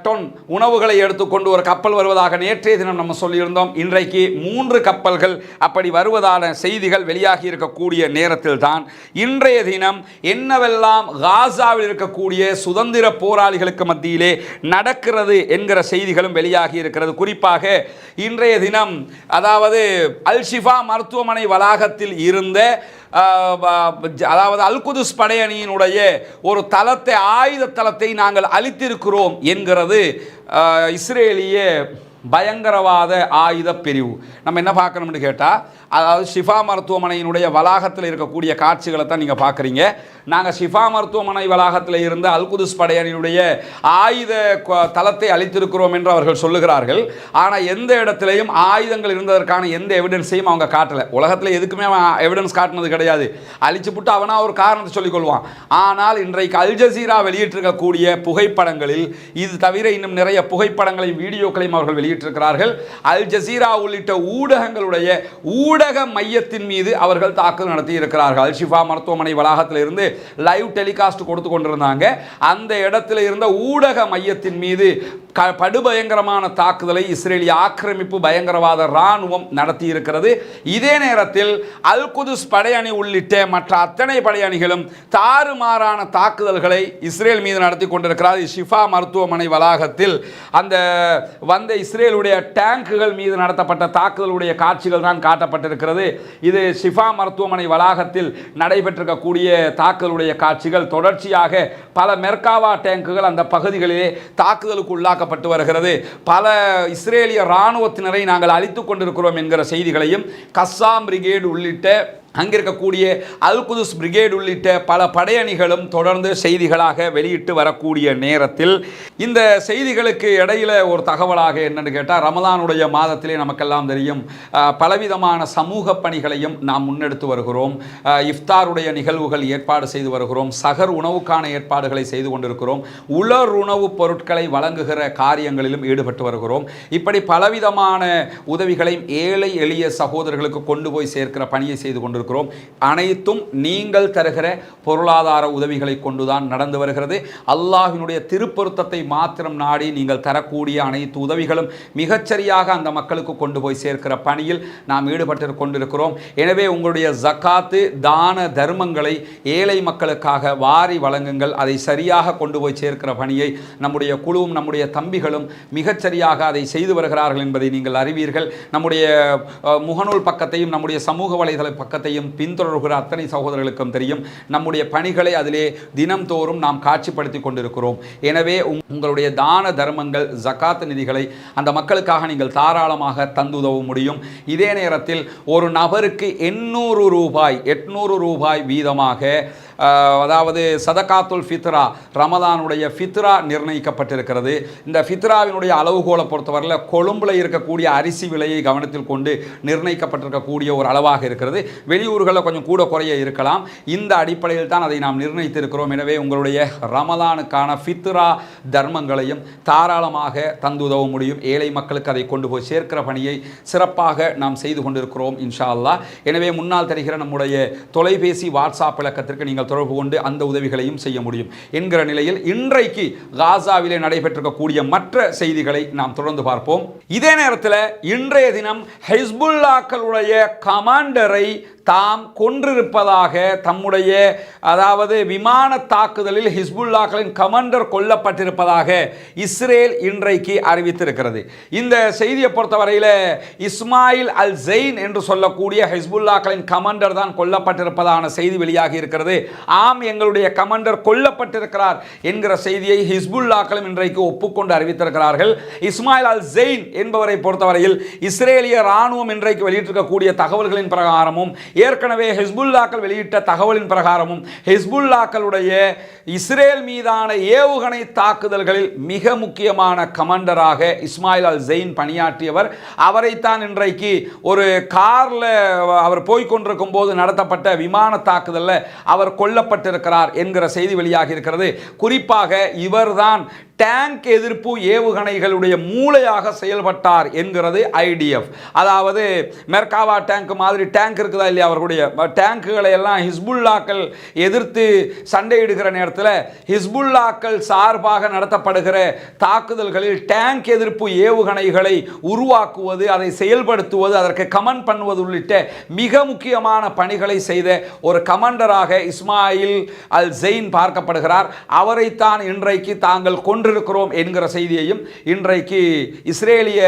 டன் உணவுகளை எடுத்துக்கொண்டு ஒரு கப்பல் வருவதாக நேற்றைய தினம் நம்ம சொல்லியிருந்தோம். இன்றைக்கு 3 கப்பல்கள் அப்படி வருவதான செய்திகள் வெளியாகி இருக்கக்கூடிய நேரத்தில் தான் இன்றைய தினம் என்னவெல்லாம் காசாவில் இருக்கக்கூடிய சுதந்திர போராளிகளுக்கு மத்தியிலே நடக்கிறது என்கிற செய்திகளும் வெளியாகி இருக்கிறது. குறிப்பாக இன்றைய தினம் அதாவது அல் ஷிஃபா மருத்துவமனை வளாகத்தில் இருந்த அதாவது அல் குதுஸ் படையணியினுடைய ஒரு தளத்தை, ஆயுத தளத்தை நாங்கள் அழித்திருக்கிறோம் என்கிறது இஸ்ரேலிய பயங்கரவாத ஆயுத பிரிவு. நம்ம என்ன பார்க்கணும்னு கேட்டால், அதாவது ஷிஃபா மருத்துவமனையினுடைய வளாகத்தில் இருக்கக்கூடிய காட்சிகளை தான் நீங்கள் பார்க்குறீங்க. நாங்கள் ஷிஃபா மருத்துவமனை வளாகத்தில் இருந்த அல் குதுஸ் படையணியுடைய ஆயுத தளத்தை அளித்திருக்கிறோம் என்று அவர்கள் சொல்லுகிறார்கள். ஆனால் எந்த இடத்திலையும் ஆயுதங்கள் இருந்ததற்கான எந்த எவிடன்ஸையும் அவங்க காட்டலை. உலகத்தில் எதுக்குமே எவிடன்ஸ் காட்டினது கிடையாது. அழிச்சுப்புட்டு அவனா ஒரு காரணத்தை சொல்லிக்கொள்வான். ஆனால் இன்றைக்கு அல் ஜசீரா வெளியிட்டிருக்கக்கூடிய புகைப்படங்களில் இது தவிர இன்னும் நிறைய புகைப்படங்களையும் வீடியோக்களையும் அவர்கள் வெளியிட்டிருக்கிறார்கள். அல் ஜசீரா உள்ளிட்ட ஊடகங்களுடைய ஊடக மையத்தின் மீது அவர்கள் தாக்குதல் நடத்தி இருக்கிறார்கள். அல் ஷிஃபா மருத்துவமனை வளாகத்தில் இருந்து லைவ் டெலிகாஸ்ட் கொடுத்து கொண்டிருந்தாங்க. அந்த இடத்துல இருந்த ஊடக மையத்தின் மீது படுபயங்கரமான தாக்குதலை இஸ்ரேலிய ஆக்கிரமிப்பு பயங்கரவாத இராணுவம் நடத்தி இருக்கிறது. இதே நேரத்தில் அல் குதுஸ் படையணி உள்ளிட்ட மற்ற அத்தனை படையணிகளும் தாறுமாறான தாக்குதல்களை இஸ்ரேல் மீது நடத்தி கொண்டிருக்கிறார். ஷிஃபா மருத்துவமனை வளாகத்தில் அந்த வந்த இஸ்ரேலுடைய டேங்குகள் மீது நடத்தப்பட்ட தாக்குதலுடைய காட்சிகள் தான் காட்டப்பட்டிருக்கிறது. இது ஷிஃபா மருத்துவமனை வளாகத்தில் நடைபெற்றிருக்கக்கூடிய தாக்குதலுடைய காட்சிகள். தொடர்ச்சியாக பல மெர்காவா டேங்குகள் அந்த பகுதிகளிலே தாக்குதலுக்கு உள்ளாக்கப்பட்டு வருகிறது. பல இஸ்ரேலிய இராணுவத்தினரை நாங்கள் அழித்துக் கொண்டிருக்கிறோம் என்கிற செய்திகளையும் கஸ்ஸாம் பிரிகேடு உள்ளிட்ட அங்கிருக்கக்கூடிய அல் குதுஸ் பிரிகேட் உள்ளிட்ட பல படையணிகளும் தொடர்ந்து செய்திகளாக வெளியிட்டு வரக்கூடிய நேரத்தில் இந்த செய்திகளுக்கு இடையில ஒரு தகவலாக என்னன்னு கேட்டால், ரமலானுடைய மாதத்திலே நமக்கெல்லாம் தெரியும் பலவிதமான சமூக பணிகளையும் நாம் முன்னெடுத்து வருகிறோம். இஃப்தாருடைய நிகழ்வுகள் ஏற்பாடு செய்து வருகிறோம். சகர் உணவுக்கான ஏற்பாடுகளை செய்து கொண்டிருக்கிறோம். உலர் உணவுப் பொருட்களை வழங்குகிற காரியங்களிலும் ஈடுபட்டு வருகிறோம். இப்படி பலவிதமான உதவிகளையும் ஏழை எளிய சகோதரர்களுக்கு கொண்டு போய் சேர்க்கிற பணியை செய்து கொண்டிருக்கிறோம். அனைத்தும் நீங்கள் தருகிற பொருளாதார உதவிகளை கொண்டுதான் நடந்து வருகிறது. அல்லாஹ்வினுடைய திருப்பொருத்தத்தை மாத்திரம் நாடி நீங்கள் தரக்கூடிய அனைத்து உதவிகளும் மிகச்சரியாக அந்த மக்களுக்கு கொண்டு போய் சேர்க்கிற பணியில் நாம் ஈடுபட்டு கொண்டிருக்கிறோம். எனவே உங்களுடைய ஜக்காத்து தான தர்மங்களை ஏழை மக்களுக்காக வாரி வழங்குங்கள். அதை சரியாக கொண்டு போய் சேர்க்கிற பணியை நம்முடைய குழுவும் நம்முடைய தம்பிகளும் மிகச்சரியாக அதை செய்து வருகிறார்கள் என்பதை நீங்கள் அறிவீர்கள். நம்முடைய முகநூல் பக்கத்தையும் நம்முடைய சமூக வலைதள பக்கத்தையும் பின்தொடர்கிற அத்தனை சகோதரர்களுக்கும் தெரியும். நம்முடைய பணிகளை அதிலே தினம்தோறும் நாம் காட்சிப்படுத்தி கொண்டிருக்கிறோம். எனவே உங்களுடைய தான தர்மங்கள் ஜகாத் நிதிகளை அந்த மக்களுக்காக நீங்கள் தாராளமாக தந்துதவ முடியும். இதே நேரத்தில் ஒரு நபருக்கு 800 ரூபாய் வீதமாக அதாவது சதகாத்துல் ஃபித்ரா ரமதானுடைய ஃபித்ரா நிர்ணயிக்கப்பட்டிருக்கிறது. இந்த ஃபித்ராவினுடைய அளவுகோலை பொறுத்தவரையில் கொழும்பில் இருக்கக்கூடிய அரிசி விலையை கவனத்தில் கொண்டு நிர்ணயிக்கப்பட்டிருக்கக்கூடிய ஒரு அளவாக இருக்கிறது. வெளியூர்களில் கொஞ்சம் கூட குறைய இருக்கலாம். இந்த அடிப்படையில் தான் அதை நாம் நிர்ணயித்திருக்கிறோம். எனவே உங்களுடைய ரமலானுக்கான ஃபித்ரா தர்மங்களையும் தாராளமாக தந்து உதவ முடியும். ஏழை மக்களுக்கு அதை கொண்டு போய் சேர்க்கிற பணியை சிறப்பாக நாம் செய்து கொண்டிருக்கிறோம் இன்ஷா அல்லாஹ். எனவே முன்னால் தருகிற நம்முடைய தொலைபேசி வாட்ஸ்அப் இலக்கத்திற்கு நீங்கள் தொடர்பு கொண்டு அந்த உதவிகளையும் செய்ய முடியும் என்கிற நிலையில் இன்றைக்கு காசாவிலே நடைபெற்றிருக்கக்கூடிய மற்ற செய்திகளை நாம் தொடர்ந்து பார்ப்போம். இதே நேரத்தில் இன்றைய தினம் ஹிஸ்புல்லாக்களுடைய கமாண்டரை தாம் கொன்றிருப்பதாக தம்முடைய அதாவது விமான தாக்குதலில் ஹிஸ்புல்லாக்களின் கமாண்டர் கொல்லப்பட்டிருப்பதாக இஸ்ரேல் இன்றைக்கு அறிவித்திருக்கிறது. இந்த செய்தியை பொறுத்தவரையில் இஸ்மாயில் அல் ஜெயின் என்று சொல்லக்கூடிய ஹிஸ்புல்லாக்களின் கமாண்டர் தான் கொல்லப்பட்டிருப்பதான செய்தி வெளியாகி இருக்கிறது. ஆம், எங்களுடைய கமாண்டர் கொல்லப்பட்டிருக்கிறார் என்கிற செய்தியை ஹிஸ்புல்லாக்களும் இன்றைக்கு ஒப்புக்கொண்டு அறிவித்திருக்கிறார்கள். இஸ்மாயில் அல் ஜெயின் என்பவரை பொறுத்தவரையில் இஸ்ரேலிய இராணுவம் இன்றைக்கு வெளியிட்டிருக்கக்கூடிய தகவல்களின் பிரகாரமும் ஏற்கனவே ஹிஸ்புல்லாக்கள் வெளியிட்ட தகவலின் பிரகாரமும் ஹிஸ்புல்லாக்களுடைய இஸ்ரேல் மீதான ஏவுகணை தாக்குதல்களில் மிக முக்கியமான கமாண்டராக இஸ்மாயில் அல் ஜெயின் பணியாற்றியவர். அவரைத்தான் இன்றைக்கு ஒரு கார்ல அவர் போய்கொண்டிருக்கும் போது நடத்தப்பட்ட விமான தாக்குதலில் அவர் கொல்லப்பட்டிருக்கிறார் என்கிற செய்தி வெளியாகி இருக்கிறது. குறிப்பாக இவர்தான் டேங்க் எதிர்ப்பு ஏவுகணைகளுடைய மூளையாக செயல்பட்டார் என்கிறது ஐடிஎஃப். அதாவது மெர்காவா டேங்க் மாதிரி டேங்க் இருக்குதா இல்லையா, அவர்களுடைய டேங்குகளை எல்லாம் ஹிஸ்புல்லாக்கள் எதிர்த்து சண்டையிடுகிற நேரத்தில் ஹிஸ்புல்லாக்கள் சார்பாக நடத்தப்படுகிற தாக்குதல்களில் டேங்க் எதிர்ப்பு ஏவுகணைகளை உருவாக்குவது, அதை செயல்படுத்துவது, அதற்கு கமெண்ட் பண்ணுவது உள்ளிட்ட மிக முக்கியமான பணிகளை செய்த ஒரு கமாண்டராக இஸ்மாயில் அல் ஜெயின் பார்க்கப்படுகிறார். அவரைத்தான் இன்றைக்கு தாங்கள் கொண்டிருக்கிறோம் என்கிற செய்தியையும் இன்றைக்கு இஸ்ரேலிய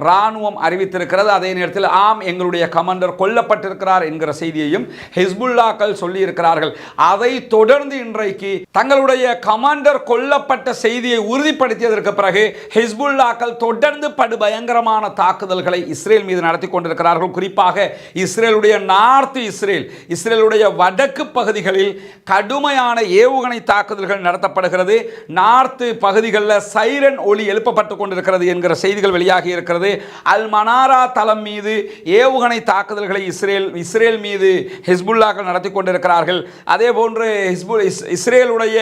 ராணுவம் அறிவித்திருக்கிறது. அதே நேரத்தில் ஆம், எங்களுடைய கமாண்டர் கொல்லப்பட்டிருக்கிறார் என்கிற செய்தியையும் ஹிஸ்புல்லாக்கள் சொல்லி இருக்கிறார்கள். அதை தொடர்ந்து இன்றைக்கு தங்களுடைய கமாண்டர் கொல்லப்பட்ட செய்தியை உறுதிப்படுத்தியதற்கு பிறகு ஹிஸ்புல்லாக்கள் தொடர்ந்து படுபயங்கரமான தாக்குதல்களை இஸ்ரேல் மீது நடத்தி கொண்டிருக்கிறார்கள். குறிப்பாக இஸ்ரேலுடைய நார்த் இஸ்ரேலுடைய வடக்கு பகுதிகளில் கடுமையான ஏவுகணை தாக்குதல்கள் நடத்தப்படுகிறது. நார்த் பகுதிகளில் சைரன் ஒலி எழுப்பப்பட்டுக் கொண்டிருக்கிறது என்கிற செய்திகள் வெளியாகி இருக்கிறது. அல் மனாரா தளம் மீது ஏவுகணை தாக்குதல்களை இஸ்ரேல் மீது ஹிஸ்புல்லாக்கள் நடத்தி கொண்டிருக்கிறார்கள். அதே போன்று இஸ்ரேலுடைய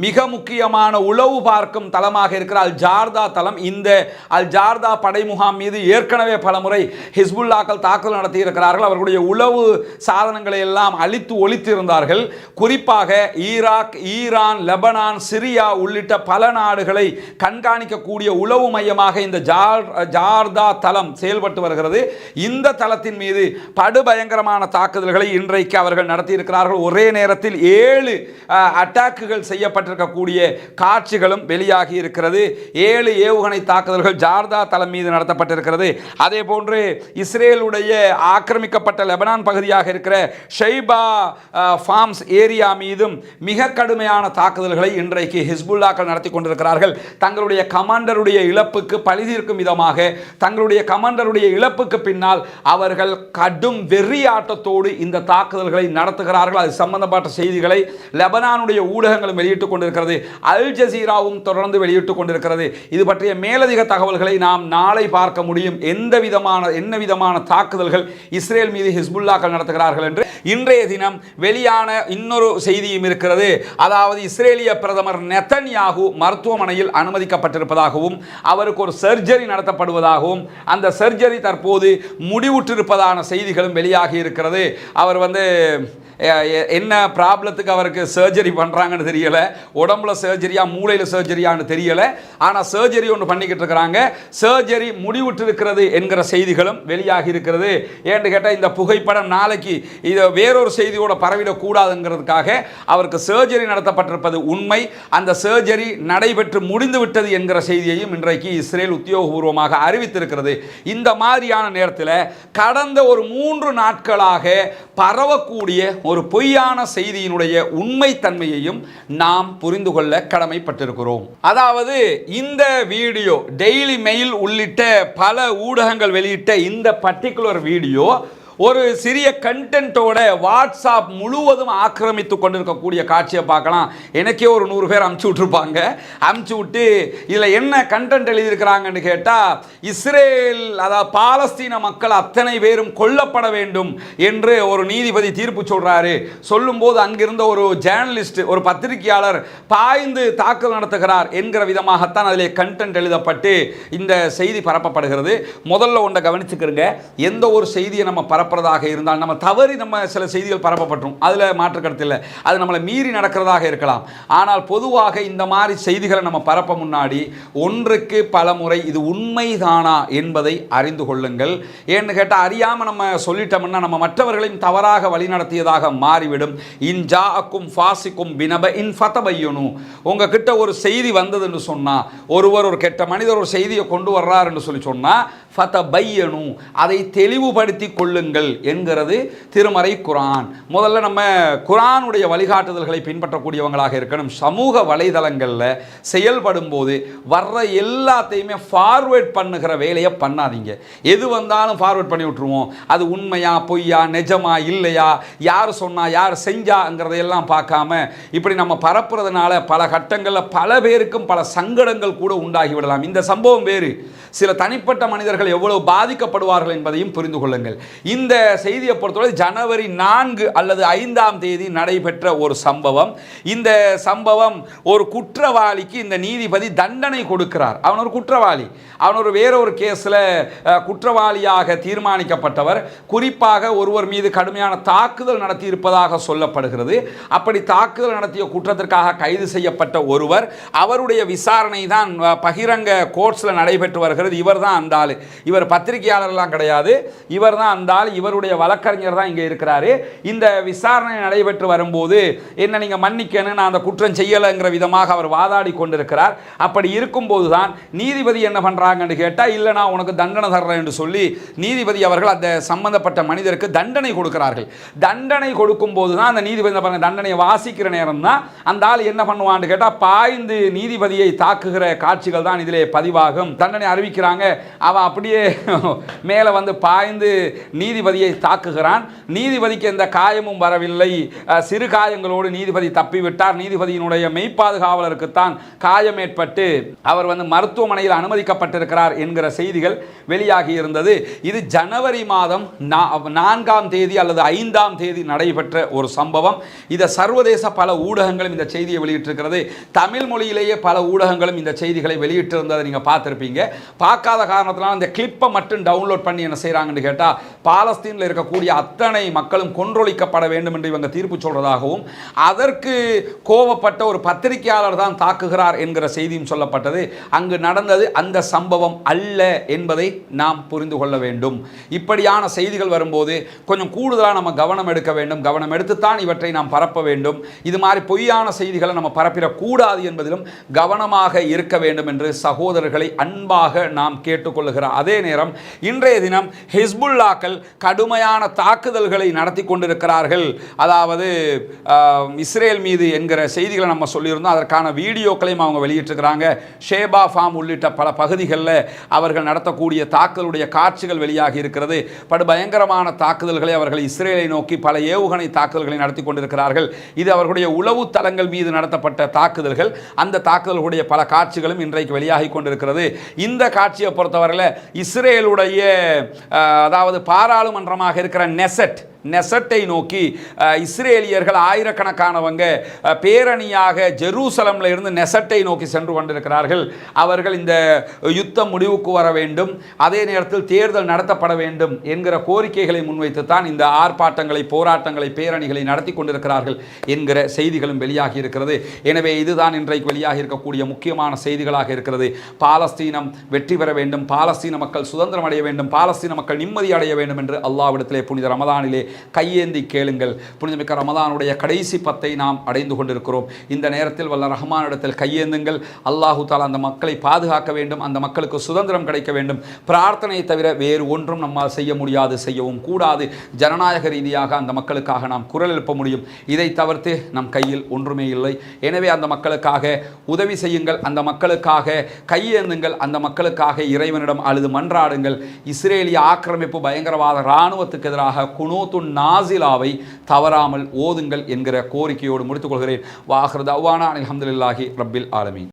மிக முக்கியமான உளவு பார்க்கும் தளமாக இருக்கிற அல் ஜார்தா தளம், இந்த அல் ஜார்தா படை முகாம் மீது ஏற்கனவே பலமுறை ஹிஸ்புல்லாக்கள் தாக்குதல் நடத்தி இருக்கிறார்கள். அவர்களுடைய உளவு சாதனங்களை எல்லாம் அழித்து ஒழித்திருந்தார்கள். குறிப்பாக ஈராக், ஈரான், லெபனான், சிரியா உள்ளிட்ட பல நாடுகளை கண்காணிக்கக்கூடிய உளவு மையமாக இந்த ஜார்தா தளம் செயல்பட்டு வருகிறது. இந்த தளத்தின் மீது படுபயங்கரமான தாக்குதல்களை இன்றைக்கு அவர்கள் நடத்தியிருக்கிறார்கள். ஒரே நேரத்தில் 7 அட்டாக்குகள் செய்யப்பட்டிருக்கக்கூடிய காட்சிகளும் வெளியாகி இருக்கிறது. 7 ஏவுகணை தாக்குதல்கள் ஜார்தா தளம் மீது நடத்தப்பட்டிருக்கிறது. அதே போன்று இஸ்ரேலுடைய ஆக்கிரமிக்கப்பட்ட லெபனான் பகுதியாக இருக்கிற ஷைபா ஃபார்ம்ஸ் ஏரியா மீதும் மிக கடுமையான தாக்குதல்களை இன்றைக்கு ஹிஸ்புல்லாக்கள் நடத்தி கொண்டிருக்கிறார்கள். தங்களுடைய கமாண்டருடைய இழப்புக்கு பழிதீர்க்கும் விதமாக, தங்களுடைய கமாண்டருடைய இழப்புக்கு பின்னால் அவர்கள் கடும் வெறியாட்டத்தோடு இந்த தாக்குதல்களை நடத்துகிறார்கள். அது சம்பந்தப்பட்ட செய்திகளை லெபனானுடைய ஊடகங்களும் வெளியிட்டுக் கொண்டிருக்கிறது. அல் ஜசீராவும் தொடர்ந்து வெளியிட்டுக் கொண்டிருக்கிறது. இது பற்றிய மேலதிக தகவல்களை நாம் நாளை பார்க்க முடியும். என்ன விதமான தாக்குதல்கள் இஸ்ரேல் மீது ஹிஸ்புல்லாக்கள் நடத்துகிறார்கள் என்று இன்றைய தினம் வெளியான இன்னொரு செய்தியும் இருக்கிறது. அதாவது இஸ்ரேலிய பிரதமர் நெதன்யாகு மருத்துவமனையில் அனுமதிக்கப்பட்டிருப்பதாகவும் அவருக்கு ஒரு சர்ஜரி நடத்தப்படுவதாகவும் அந்த சர்ஜரி தற்போது முடிவுற்றிருப்பதான செய்திகளும் வெளியாகி இருக்கிறது. அவர் என்ன ப்ராப்ளத்துக்கு அவருக்கு சர்ஜரி பண்ணுறாங்கன்னு தெரியலை. உடம்புல சர்ஜரியா மூளையில் சர்ஜரியான்னு தெரியலை. ஆனால் சர்ஜரி ஒன்று பண்ணிக்கிட்டு இருக்கிறாங்க. சர்ஜரி முடிவுற்றிருக்கிறது என்கிற செய்திகளும் வெளியாகி இருக்கிறது. ஏன்னு கேட்டால் இந்த புகைப்படம் நாளைக்கு இதை வேறொரு செய்தியோட பரவிடக்கூடாதுங்கிறதுக்காக அவருக்கு சர்ஜரி நடத்தப்பட்டிருப்பது உண்மை. அந்த சர்ஜரி நடைபெற்று முடிந்து விட்டது என்கிற செய்தியையும் இன்றைக்கு இஸ்ரேல் உத்தியோகபூர்வமாக அறிவித்திருக்கிறது. இந்த மாதிரியான நேரத்தில் கடந்த ஒரு 3 நாட்களாக பரவக்கூடிய ஒரு பொய்யான செய்தியினுடைய உண்மை தன்மையையும் நாம் புரிந்து கொள்ள கடமைப்பட்டிருக்கிறோம். அதாவது இந்த வீடியோ டெய்லி மெயில் உள்ளிட்ட பல ஊடகங்கள் வெளியிட்ட இந்த பர்டிகுலர் வீடியோ ஒரு சிறிய கண்டென்ட்டோட வாட்ஸ்அப் முழுவதும் ஆக்கிரமித்து கொண்டிருக்கக்கூடிய காட்சியை பார்க்கலாம். எனக்கே ஒரு 100 பேர் அமுச்சு விட்டுருப்பாங்க. அமுச்சு விட்டு இதில் என்ன கண்டென்ட் எழுதியிருக்கிறாங்கன்னு கேட்டால், இஸ்ரேல் அதாவது பாலஸ்தீன மக்கள் அத்தனை பேரும் கொல்லப்பட வேண்டும் என்று ஒரு நீதிபதி தீர்ப்பு சொல்கிறாரு. சொல்லும்போது அங்கிருந்த ஒரு ஜேர்னலிஸ்ட், ஒரு பத்திரிகையாளர் பாய்ந்து தாக்குதல் நடத்துகிறார் என்கிற விதமாகத்தான் அதில் கண்டென்ட் எழுதப்பட்டு இந்த செய்தி பரப்பப்படுகிறது. முதல்ல ஒன்றை கவனிச்சுக்கிறங்க, எந்த ஒரு செய்தியை நம்ம பரப்புறதாக இருந்தால் நம்ம தவறி நம்ம சில செய்திகள் பரப்பப்பட்டோம், அதில் மாற்று கருத்து இல்லை. அது நம்மளை மீறி நடக்கிறதாக இருக்கலாம். ஆனால் பொதுவாக இந்த மாதிரி செய்திகளை நம்ம பரப்ப முன்னாடி ஒன்றுக்கு பல முறை இது உண்மைதானா என்பதை அறிந்து கொள்ளுங்கள். ஏன்னு கேட்டால் அறியாமல் நம்ம சொல்லிட்டோம்னா நம்ம மற்றவர்களையும் தவறாக வழிநடத்தியதாக மாறிவிடும். இன்ஜாக்கும் ஃபாசிக்கும் பினப இன் ஃபதபையுனு, உங்ககிட்ட ஒரு செய்தி வந்ததுன்னு சொன்னால், ஒரு கெட்ட மனிதர் ஒரு செய்தியை கொண்டு வர்றார் என்று சொல்லி சொன்னால் ஃபதபையனு, அதை தெளிவுபடுத்தி கொள்ளுங்கள் என்கிறது திருமறை குர்ஆன். முதல்ல நம்ம குர்ஆனுடைய வழிகாட்டுதல்களை பின்பற்றக்கூடியவங்களாக இருக்கணும். சமூக வலைதளங்களில் செயல்படும் போது வர்ற எல்லாத்தையுமே ஃபார்வேர்ட் பண்ணுகிற வேலையை பண்ணாதீங்க. எது வந்தாலும் ஃபார்வேர்ட் பண்ணி விட்டுருவோம். அது உண்மையா பொய்யா, நிஜமா இல்லையா, யார் சொன்னா யார் செஞ்சாங்கிறதையெல்லாம் பார்க்காம இப்படி நம்ம பரப்புறதுனால பல கட்டங்களில் பல பேருக்கும் பல சங்கடங்கள் கூட உண்டாகி விடலாம். இந்த சம்பவம் வேறு, சில தனிப்பட்ட மனிதர்கள் எவ்வளவு பாதிக்கப்படுவார்கள் என்பதையும் புரிந்து கொள்ளுங்கள். இந்த செய்தியை பொறுத்தவரை ஜனவரி 4 அல்லது 5ஆம் தேதி நடைபெற்ற ஒரு சம்பவம். இந்த சம்பவம் ஒரு குற்றவாளிக்கு இந்த நீதிபதி தண்டனை கொடுக்கிறார். அவன் ஒரு குற்றவாளி, அவன் ஒரு வேறொரு கேஸில் குற்றவாளியாக தீர்மானிக்கப்பட்டவர். குறிப்பாக ஒருவர் மீது கடுமையான தாக்குதல் நடத்தி இருப்பதாக சொல்லப்படுகிறது. அப்படி தாக்குதல் நடத்திய குற்றத்திற்காக கைது செய்யப்பட்ட ஒருவர், அவருடைய விசாரணை தான் பகிரங்க கோர்ட்ஸில் நடைபெற்று வருகிறது. இவர் தான் அந்த ஆள். இவர் பத்திரிகையாளர்லாம் கிடையாது, இவர் தான் அந்த ஆள். இவருடைய வழக்கறிஞர் தான் இங்கே இருக்கிறாரு. இந்த விசாரணை நடைபெற்று வரும்போது என்ன நீங்கள் மன்னிக்கணும், நான் அந்த குற்றம் செய்யலைங்கிற விதமாக அவர் வாதாடி கொண்டிருக்கிறார். அப்படி இருக்கும்போது தான் நீதிபதி என்ன பண்ணுறாங்கன்னு கேட்டால், இல்லை நான் உனக்கு தண்டனை தர்றேன் என்று சொல்லி நீதிபதி அவர்கள் அந்த சம்பந்தப்பட்ட மனிதருக்கு தண்டனை கொடுக்கிறார்கள். தண்டனை கொடுக்கும்போது தான் அந்த நீதிபதி தண்டனையை வாசிக்கிற நேரம் தான் அந்த ஆள் என்ன பண்ணுவான்னு கேட்டால், பாய்ந்து நீதிபதியை தாக்குகிற காட்சிகள் தான் இதிலே பதிவாகும். தண்டனை அறிவிக்கிறாங்க, அவன் அப்படியே மேலே வந்து பாய்ந்து நீதிபதியை தாக்குகிறான். நீதிபதிக்கு எந்த காயமும் வரவில்லை, சிறு காயங்களோடு நீதிபதி தப்பிவிட்டார். நீதிபதியினுடைய மெய்ப்பாதுகாவலருக்குத்தான் காயம் ஏற்பட்டு அவர் வந்து மருத்துவமனையில் அனுமதிக்கப்பட்டிருக்கிறார் என்கிற செய்திகள் வெளியாகி இருந்தது. இது ஜனவரி மாதம் 4ஆம் தேதி அல்லது 5ஆம் தேதி நடைபெற்ற ஒரு சம்பவம். இதை சர்வதேச பல ஊடகங்களும் இந்த செய்தியை வெளியிட்டிருக்கிறது. தமிழ் மொழியிலேயே பல ஊடகங்களும் இந்த செய்திகளை வெளியிட்டிருந்ததை நீங்கள் பார்த்துருப்பீங்க. பார்க்காத காரணத்தினால் இந்த கிளிப்பை மட்டும் டவுன்லோட் பண்ணி என்ன செய்கிறாங்கன்னு கேட்டால், பாலஸ்தீனில் இருக்கக்கூடிய அத்தனை மக்களும் கொன்றொழிக்கப்பட வேண்டும் என்று இவங்க தீர்ப்பு சொல்றதாகவும், அதற்கு கோபப்பட்ட ஒரு பத்திரிகையாளர் தான் தாக்குகிறார் என்கிற செய்தியும் சொல்லப்பட்டது. அங்கு நடந்தது அந்த சம்பவம் அல்ல என்பதை நாம் புரிந்து கொள்ள வேண்டும். இப்படியான செய்திகள் வரும்போது கொஞ்சம் கூடுதலாக நம்ம கவனம் எடுக்க வேண்டும். கவனம் எடுத்துத்தான் இவற்றை நாம் பரப்ப வேண்டும். இது மாதிரி பொய்யான செய்திகளை நம்ம பரப்பிடக்கூடாது என்பதிலும் கவனமாக இருக்க வேண்டும் என்று சகோதரர்களை அன்பாக நாம் கேட்டுக்கொள்ளுகிற அதே நேரம், இன்றைய தினம் ஹிஸ்புல்லாக்கள் கடுமையான தாக்குதல்களை நடத்தி கொண்டிருக்கிறார்கள். அதாவது இஸ்ரேல் மீது என்கிற செய்திகளை நம்ம சொல்லியிருந்தோம். அதற்கான வீடியோக்களையும் அவங்க வெளியிட்டிருக்கிறாங்க. ஷேபா ஃபார்ம் உள்ளிட்ட பல பகுதிகளில் அவர்கள் நடத்தக்கூடிய தாக்குதலுடைய காட்சிகள் வெளியாகி இருக்கிறது. படுபயங்கரமான தாக்குதல்களை அவர்கள் இஸ்ரேலை நோக்கி பல ஏவுகணை தாக்குதல்களை நடத்தி கொண்டிருக்கிறார்கள். இது அவர்களுடைய உளவு தளங்கள் மீது நடத்தப்பட்ட தாக்குதல்கள். அந்த தாக்குதல்களுடைய பல காட்சிகளும் இன்றைக்கு வெளியாகி கொண்டிருக்கிறது. இந்த காட்சியை பொறுத்தவரையில் இஸ்ரேலுடைய அதாவது பாராளுமன்றமாக இருக்கிற நெசட்டை நோக்கி இஸ்ரேலியர்கள் ஆயிரக்கணக்கானவங்க பேரணியாக ஜெருசலம்ல இருந்து நெசட்டை நோக்கி சென்று கொண்டிருக்கிறார்கள். அவர்கள் இந்த யுத்தம் முடிவுக்கு வர வேண்டும், அதே நேரத்தில் தேர்தல் நடத்தப்பட வேண்டும் என்கிற கோரிக்கைகளை முன்வைத்து தான் இந்த ஆர்ப்பாட்டங்களை, போராட்டங்களை, பேரணிகளை நடத்தி கொண்டிருக்கிறார்கள் என்கிற செய்திகளும் வெளியாகி இருக்கிறது. எனவே இதுதான் இன்றைக்கு வெளியாகி இருக்கக்கூடிய முக்கியமான செய்திகளாக இருக்கிறது. பாலஸ்தீனம் வெற்றி பெற வேண்டும், பாலஸ்தீன மக்கள் சுதந்திரம் அடைய வேண்டும், பாலஸ்தீன மக்கள் நிம்மதி அடைய வேண்டும் என்று அல்லாஹ்விடத்திலே புனித ரமதானிலே கையேந்தி கேளுங்கள். புனிதமிக்க ரமதானுடைய கடைசி 10ஐ நாம் அடைந்து கொண்டிருக்கிறோம். இந்த நேரத்தில் வல்ல ரஹ்மானிடத்தில் கையேந்துங்கள். அல்லாஹு தஆலா அந்த மக்களை பாதுகாக்க வேண்டும், அந்த மக்களுக்கு சுதந்திரம் கிடைக்க வேண்டும். பிரார்த்தனை தவிர வேறு ஒன்றும் நம்மால் செய்ய முடியாது, செய்யவும் கூடாது. ஜனநாயக ரீதியாக அந்த மக்களுக்காக நாம் குரல் எழுப்ப முடியும். இதை தவிர்த்து நம் கையில் ஒன்றுமே இல்லை. எனவே அந்த மக்களுக்காக உதவி செய்யுங்கள், அந்த மக்களுக்காக கையேந்துங்கள், அந்த மக்களுக்காக இறைவனிடம் அழுது மன்றாடுங்கள். இஸ்ரேலிய ஆக்கிரமிப்பு பயங்கரவாத இராணுவத்துக்கு எதிராக குனூத்துன் நாசிலாவை தவறாமல் ஓதுங்கள் என்கிற கோரிக்கையோடு முடித்துக் கொள்கிறேன். வாஹிரு தஅவானா அல்ஹம்துலில்லாஹி ரப்பில் ஆலமீன்.